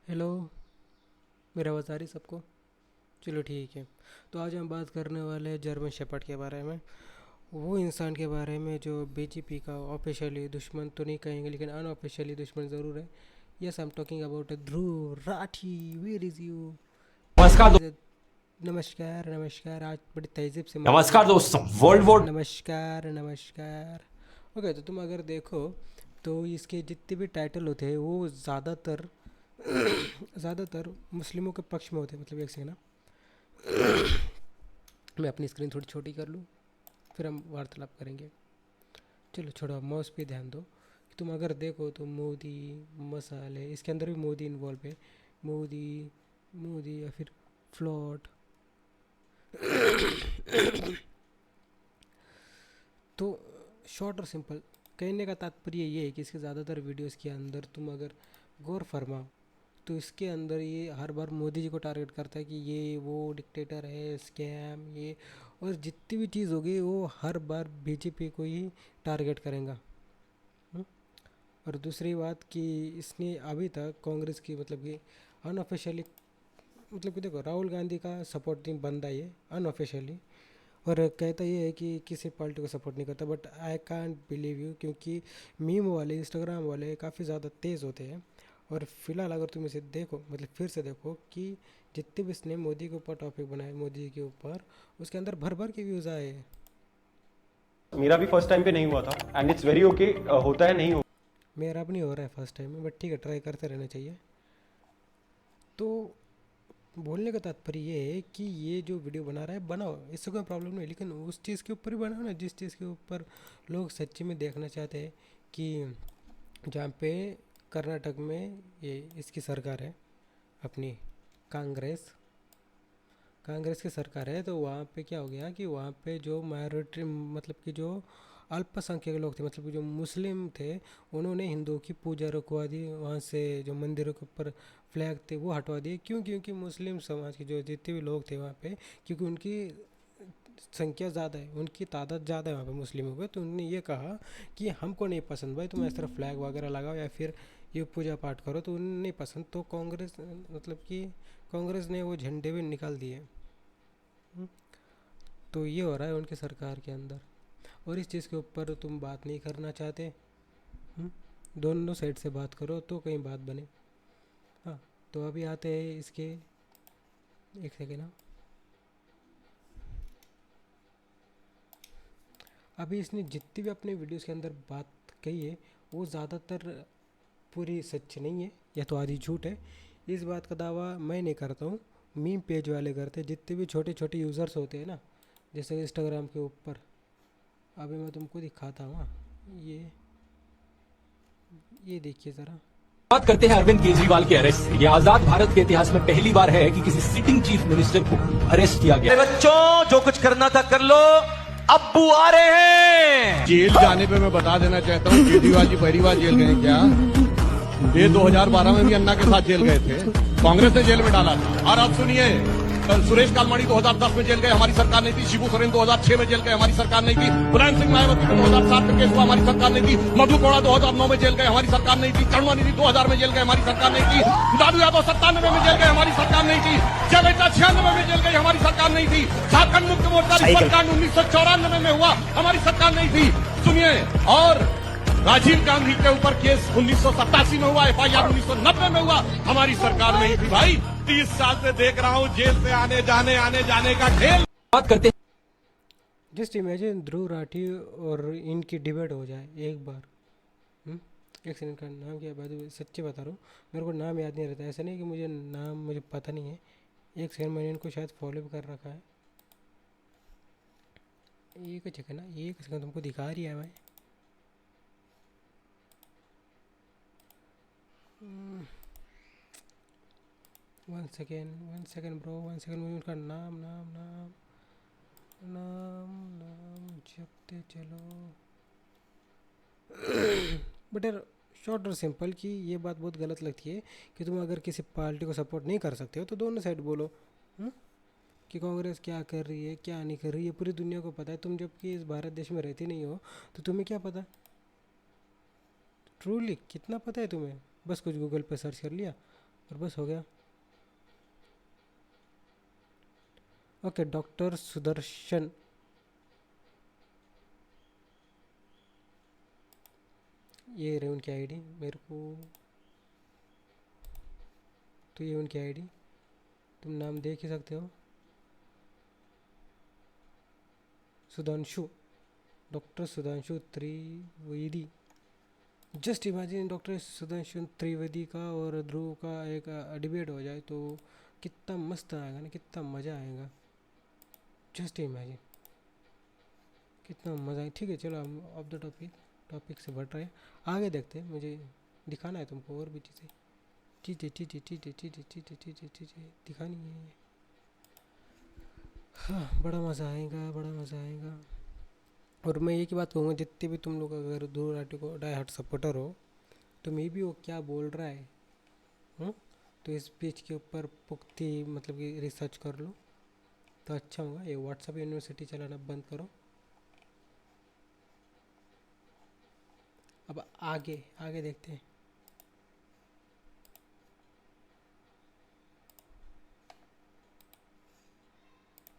Hello. मेरा आवाज़ आ रही सबको? चलो ठीक है। तो आज हम बात करने वाले हैं जर्मन शेपर्ड के बारे में। वो इंसान के बारे में जो बीजेपी का ऑफिशियली दुश्मन तो नहीं कहेंगे लेकिन अनऑफिशियली दुश्मन ज़रूर है। Yes, I am talking about Dhruv Rathee. Where is you? नमस्कार वेयर इज़? नमस्कार नमस्कार। आज बड़ी तहजीब से माइक नमस्कार बोल रहे हो। दोस्तों। वर्ल्ड वॉर नमस्कार नमस्कार। ओके, तो तुम अगर देखो तो इसके जितने भी टाइटल होते हैं वो ज़्यादातर मुस्लिमों के पक्ष में होते हैं। मतलब एक सेकंड ना, मैं अपनी स्क्रीन थोड़ी छोटी कर लूँ, फिर हम वार्तालाप करेंगे। चलो छोड़ो, माउस पे ध्यान दो। तुम अगर देखो तो मोदी, मसाले, इसके अंदर भी मोदी इन्वॉल्व है। मोदी, मोदी या फिर फ्लॉट। तो शॉर्ट और सिंपल कहने का तात्पर्य ये है कि इसके ज़्यादातर वीडियोस के अंदर तुम अगर गौर फरमाओ तो इसके अंदर ये हर बार मोदी जी को टारगेट करता है कि ये वो डिक्टेटर है, स्कैम ये, और जितनी भी चीज़ होगी वो हर बार बीजेपी को ही टारगेट करेगा। हम्म? और दूसरी बात कि इसने अभी तक कांग्रेस की मतलब कि अनऑफिशियली, मतलब कि देखो राहुल गांधी का सपोर्टिंग बंदा ये अनऑफिशियली, और कहता ये है कि किसी पार्टी को सपोर्ट नहीं करता। But I can't believe you, क्योंकि मीम वाले इंस्टाग्राम वाले काफ़ी ज़्यादा तेज़ होते हैं। और फिलहाल अगर तुम इसे देखो, मतलब फिर से देखो कि जितने भी इसने मोदी के ऊपर टॉपिक बनाए, मोदी जी के ऊपर, उसके अंदर भर भर के व्यूज़ आए हैं। मेरा भी फर्स्ट टाइम पे नहीं हुआ था एंड इट्स वेरी ओके। होता है, नहीं हो। मेरा अब नहीं हो रहा है फर्स्ट टाइम में, बट ठीक है, ट्राई करते रहना चाहिए। तो बोलने का तात्पर्य ये है कि ये जो वीडियो बना रहा है बनाओ, इससे कोई प्रॉब्लम नहीं, लेकिन उस चीज़ के ऊपर ही बनाओ ना जिस चीज़ के ऊपर लोग सच्ची में देखना चाहते हैं। कि जहाँ पे कर्नाटक में ये इसकी सरकार है, अपनी कांग्रेस, कांग्रेस की सरकार है, तो वहाँ पे क्या हो गया कि वहाँ पे जो माइनॉरिटी, मतलब कि जो अल्पसंख्यक लोग थे, मतलब कि जो मुस्लिम थे, उन्होंने हिंदुओं की पूजा रुकवा दी। वहाँ से जो मंदिरों के ऊपर फ्लैग थे वो हटवा दिए। क्यों? क्योंकि मुस्लिम समाज के जो जितने भी लोग थे वहाँ पे, क्योंकि उनकी संख्या ज़्यादा है, उनकी तादाद ज़्यादा है वहाँ पे मुस्लिमों पे, तो उन्होंने ये कहा कि हमको नहीं पसंद भाई तुम इस तरह फ्लैग वगैरह लगाओ या फिर ये पूजा पाठ करो, तो उन्हें नहीं पसंद। तो कांग्रेस, मतलब कि कांग्रेस ने वो झंडे भी निकाल दिए। हम्म, तो ये हो रहा है उनकी सरकार के अंदर, और इस चीज़ के ऊपर तुम बात नहीं करना चाहते। हम्म, दोनों साइड से बात करो तो कहीं बात बने। हाँ, तो अभी आते हैं इसके, एक सेकेंड ना। अभी इसने जितनी भी अपने वीडियोस के अंदर बात कही है वो ज़्यादातर पूरी सच नहीं है, या तो आधी झूठ है। इस बात का दावा मैं नहीं करता हूँ, मीम पेज वाले करते हैं, जितने भी छोटे छोटे यूज़र्स होते हैं ना, जैसे इंस्टाग्राम के ऊपर। अभी मैं तुमको दिखाता हूँ। हाँ, ये देखिए ज़रा। बात करते हैं अरविंद केजरीवाल के अरेस्ट से। ये आजाद भारत के इतिहास में पहली बार है कि किसी सिटिंग चीफ मिनिस्टर को अरेस्ट किया गया। बच्चों, जो कुछ करना था कर लो, अब्बू आ रहे हैं। जेल जाने पे मैं बता देना चाहता हूँ, केजरीवाल जी पहली बार जेल गए क्या? ये 2012 में भी अन्ना के साथ जेल गए थे, कांग्रेस ने जेल में डाला था। और अब सुनिए, सुरेश कालमाड़ी 2010 में जेल गए, हमारी सरकार नहीं थी। शिबू सोरेन 2006 में जेल गए, हमारी सरकार नहीं थी। मुलायम सिंह मायावती को 2007 में केस हुआ, हमारी सरकार नहीं थी। मधु कोड़ा 2009 में जेल गए, हमारी सरकार नहीं थी। करुणानिधि 2000 में जेल गए, हमारी सरकार नहीं थी। लालू यादव 97 में जेल गए, हमारी सरकार नहीं थी। जयललिता 96 में जेल गई, हमारी सरकार नहीं थी। झारखंड मुक्ति मोर्चा सरकार 1994 में हुआ, हमारी सरकार नहीं थी। सुनिए, और राजीव गांधी के ऊपर केस 1987 में हुआ, एफआईआर 1990 में हुआ, हमारी सरकार नहीं थी। भाई 30 साल से देख रहा हूँ जेल से आने जाने का खेल। बात करते जस्ट इमेजिन ध्रुव राठी और इनकी डिबेट हो जाए एक बार। हम्म, एक सेकंड का नाम क्या है? भाई सच्ची बता रहा हूँ, मेरे को नाम याद नहीं रहता। ऐसा नहीं कि मुझे नाम मुझे पता नहीं है। एक सेकंड, मैंने इनको शायद फॉलो भी कर रखा है। एक सेकंड ना, एक सेकंड, तुमको दिखा रही है भाई। 1 सेकेंड ब्रो, 1 सेकेंड, मुझे उनका नाम नाम नाम नाम नाम जपते चलो। बट यार, शॉर्ट और सिंपल कि ये बात बहुत गलत लगती है कि तुम अगर किसी पार्टी को सपोर्ट नहीं कर सकते हो तो दोनों साइड बोलो। हम्म? कि कांग्रेस क्या कर रही है क्या नहीं कर रही है पूरी दुनिया को पता है। तुम जबकि इस भारत देश में रहती नहीं हो तो तुम्हें क्या पता? ट्रूली कितना पता है तुम्हें? बस कुछ गूगल पे सर्च कर लिया, और बस हो गया। ओके, डॉक्टर सुदर्शन, ये रही उनकी आईडी मेरे को, तो ये उनकी आईडी, तुम नाम देख ही सकते हो, Sudhanshu, doctor Sudhanshu Trivedi. Just imagine doctor Sudhanshu Trivedi का और ध्रुव का एक डिबेट हो जाए तो कितना मस्त आएगा ना, कितना मज़ा आएगा। जस्ट इमेजिन कितना मज़ा है। ठीक है, चलो हम ऑफ द टॉपिक से बढ़ रहे हैं, आगे देखते हैं। मुझे दिखाना है तुमको और भी चीज़ें दिखानी है। हाँ, बड़ा मज़ा आएगा। और मैं एक ही बात कहूँगा, जितने भी तुम लोग अगर ध्रुव राठी को डाई हार्ट सपोर्टर हो तो मे भी वो क्या बोल रहा है, तो इस पेज के ऊपर पुख्ती मतलब कि रिसर्च कर लो तो अच्छा होगा। ये व्हाट्सएप यूनिवर्सिटी चलाना बंद करो। अब आगे देखते हैं।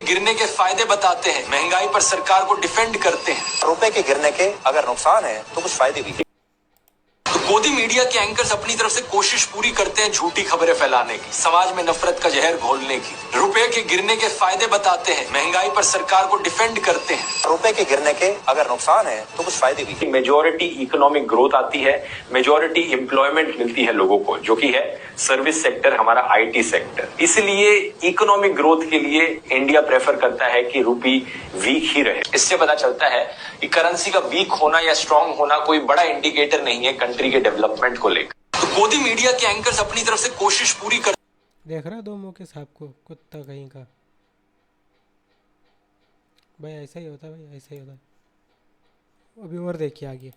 गिरने के फायदे बताते हैं, महंगाई पर सरकार को डिफेंड करते हैं। रुपए के गिरने के अगर नुकसान है तो कुछ फायदे भी हैं। तो गोदी मीडिया के एंकर्स अपनी तरफ से कोशिश पूरी करते हैं झूठी खबरें फैलाने की, समाज में नफरत का जहर घोलने की। रुपए के गिरने के फायदे बताते हैं, महंगाई पर सरकार को डिफेंड करते हैं। रुपए के गिरने के अगर नुकसान है तो कुछ फायदे भी हैं। मेजॉरिटी इकोनॉमिक ग्रोथ आती है, मेजॉरिटी एम्प्लॉयमेंट मिलती है लोगों को, जो कि है सर्विस सेक्टर, हमारा आईटी सेक्टर। इसलिए इकोनॉमिक ग्रोथ के लिए इंडिया प्रेफर करता है कि रुपी वीक ही रहे। इससे पता चलता है कि करेंसी का वीक होना या स्ट्रांग होना कोई बड़ा इंडिकेटर नहीं है कंट्री के डेवलपमेंट को लेकर। तो गोदी मीडिया के एंकर्स अपनी तरफ से कोशिश पूरी कर। देख रहा दो मुंह के सांप को, कुत्ता कहीं का। भाई ऐसा ही होता है। अभी और देखिए आगे।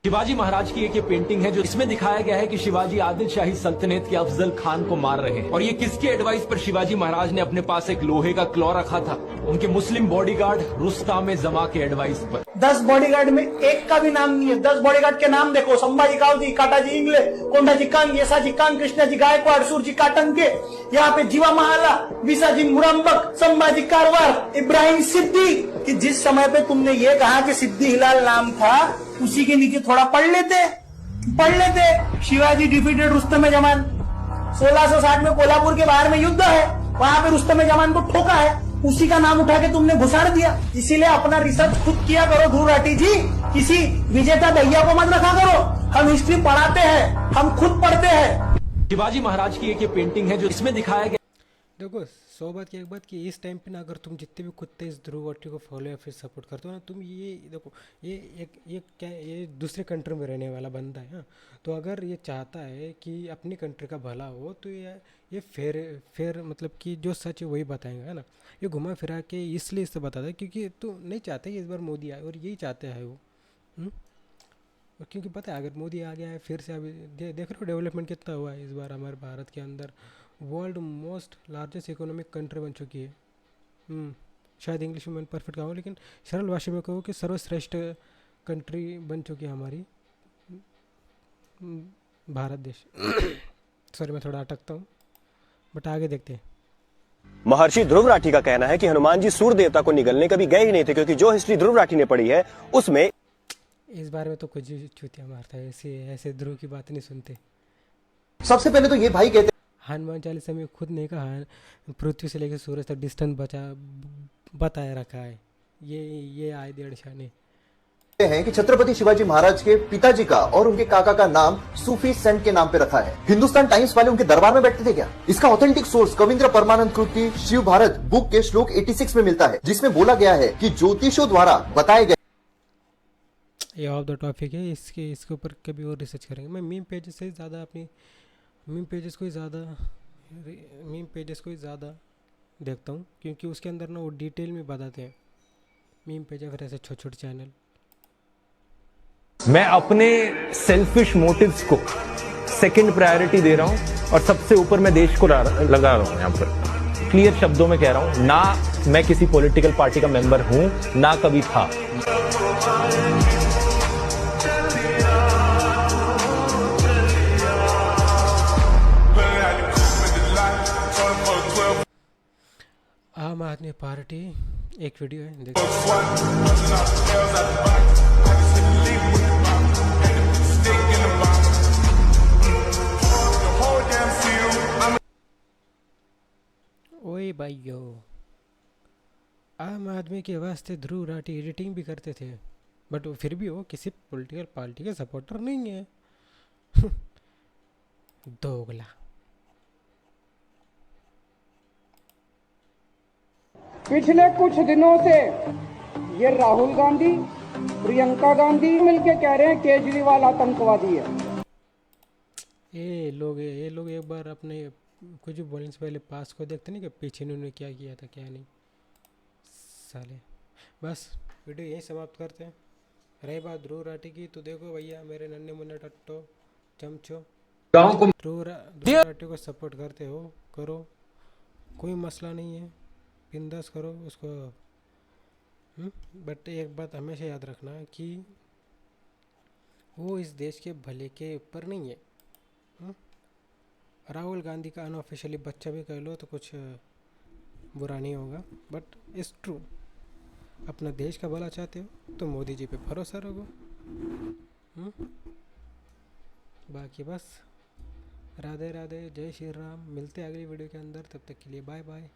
शिवाजी महाराज की एक ये पेंटिंग है जो इसमें दिखाया गया है कि शिवाजी आदिल शाही सल्तनत के अफजल खान को मार रहे हैं। और ये किसके एडवाइस पर शिवाजी महाराज ने अपने पास एक लोहे का क्लॉ रखा था? उनके मुस्लिम बॉडीगार्ड रुस्ताम जमा के एडवाइस पर। 10 बॉडीगार्ड में एक का भी नाम नहीं है। 10 बॉडीगार्ड के नाम देखो, संभाजी कावजी, काटाजी इंगले, कोंडाजी कांग, येसाजी कांग, कृष्णाजी गायकवाड़, सूरजी काटनके, यहाँ पे जीवा महाला, विसाजी मुरम्बक, संभाजी कारवार, इब्राहिम सिद्दी। कि जिस समय पे तुमने ये कहा कि सिद्दी हिलाल नाम था, उसी के नीचे थोड़ा पढ़ लेते। शिवाजी डिफीटेड रुस्तम जमान। 1660 में कोल्हापुर के बाहर में युद्ध है, वहां पे रुस्तम जमान को ठोका है, उसी का नाम उठा के तुमने घुसाड़ दिया। इसीलिए अपना रिसर्च खुद किया करो ध्रुव राठी जी, किसी विजेता भैया को मत रखा करो। हम हिस्ट्री पढ़ाते हैं, हम खुद पढ़ते हैं। शिवाजी महाराज की एक ये पेंटिंग है जो इसमें दिखाया गया। देखो 100 बात की एक बात कि इस टाइम पे ना अगर तुम जितने भी कुत्ते इस ध्रुव राठी को फॉलो या फिर सपोर्ट करते हो ना, तुम ये देखो, ये दूसरे कंट्री में रहने वाला बंदा है। हाँ, तो अगर ये चाहता है कि अपनी कंट्री का भला हो तो ये फेर मतलब कि जो सच है वही बताएंगे, है ना। ये घुमा फिरा के इसलिए इससे बताता है क्योंकि तो नहीं चाहते कि इस बार मोदी आए, और यही चाहते हैं वो। और क्योंकि पता है अगर मोदी आ गया है फिर से, अभी देख रहे हो डेवलपमेंट कितना हुआ है इस बार हमारे भारत के अंदर। World most largest economic country बन चुकी है। शायद इंग्लिश में मैं परफेक्ट कहूँ, लेकिन सरल भाषा में कहूँ कि सर्वश्रेष्ठ कंट्री बन चुकी है हमारी भारत देश। सॉरी मैं थोड़ा अटकता हूँ, बट आगे देखते हैं। महर्षि ध्रुव राठी का कहना है कि हनुमान जी सूर्य देवता को निगलने कभी गए ही नहीं थे, क्योंकि जो हिस्ट्री ध्रुव राठी ने पढ़ी है उसमें इस बारे में तो कुछ चूतिया मारता है, ऐसे ध्रुव की बात नहीं सुनते। सबसे पहले तो ये भाई कहते हनुमान चालीसा में खुद ने कहा पृथ्वी से लेकर सूरज तक डिस्टेंस बताया रखा है। ये आए डेढ़ शाने हैं कि छत्रपति शिवाजी महाराज के पिताजी का और उनके काका का नाम सूफी सेंट के नाम पे रखा है। हिंदुस्तान टाइम्स वाले उनके दरबार में बैठते थे क्या? इसका ऑथेंटिक सोर्स कविंद्र परमानंद कृति शिव भारत बुक के श्लोक 86 में मिलता है, जिसमें बोला गया है कि ज्योतिषों द्वारा बताए गए। ये ऑफ द टॉपिक है, इसके ऊपर कभी और रिसर्च करेंगे। मैं मीम पेजेस से ज़्यादा अपनी मीम पेजेस को ही ज़्यादा देखता हूँ, क्योंकि उसके अंदर ना वो डिटेल में बताते हैं। मीम पेज या फिर ऐसे छोटे छोटे चैनल। मैं अपने सेल्फिश मोटिव्स को सेकंड प्रायोरिटी दे रहा हूं और सबसे ऊपर मैं देश को लगा रहा हूं। यहां पर क्लियर शब्दों में कह रहा हूं, ना मैं किसी पॉलिटिकल पार्टी का मेंबर हूं, ना कभी था। आम आदमी पार्टी एक वीडियो है देखो। ओए भाइयों, आम आदमी के वास्ते ध्रुव राठी एडिटिंग भी करते थे, बट फिर भी वो किसी पॉलिटिकल पार्टी के सपोर्टर नहीं है। दोगला। पिछले कुछ दिनों से ये राहुल गांधी, प्रियंका गांधी मिलके कह रहे हैं केजरीवाल आतंकवादी है। ये लोग एक बार अपने कुछ बोलने से पहले पास को देखते नहीं कि पीछे इन्होंने क्या किया था क्या नहीं। साले बस वीडियो यहीं समाप्त करते हैं। रही बात ध्रुव राठी की, तो देखो भैया मेरे नन्हे मुन्ने टट्टो चमचो, ध्रुव राठी को सपोर्ट करते हो करो, कोई मसला नहीं है, बिंदास करो उसको। बट एक बात हमेशा याद रखना कि वो इस देश के भले के ऊपर नहीं है। राहुल गांधी का अनऑफिशियली बच्चा भी कह लो तो कुछ बुरा नहीं होगा, बट इट्स ट्रू। अपना देश का भला चाहते हो तो मोदी जी पे भरोसा रखो। बाकी बस राधे राधे, जय श्री राम। मिलते हैं अगली वीडियो के अंदर, तब तक के लिए बाय बाय।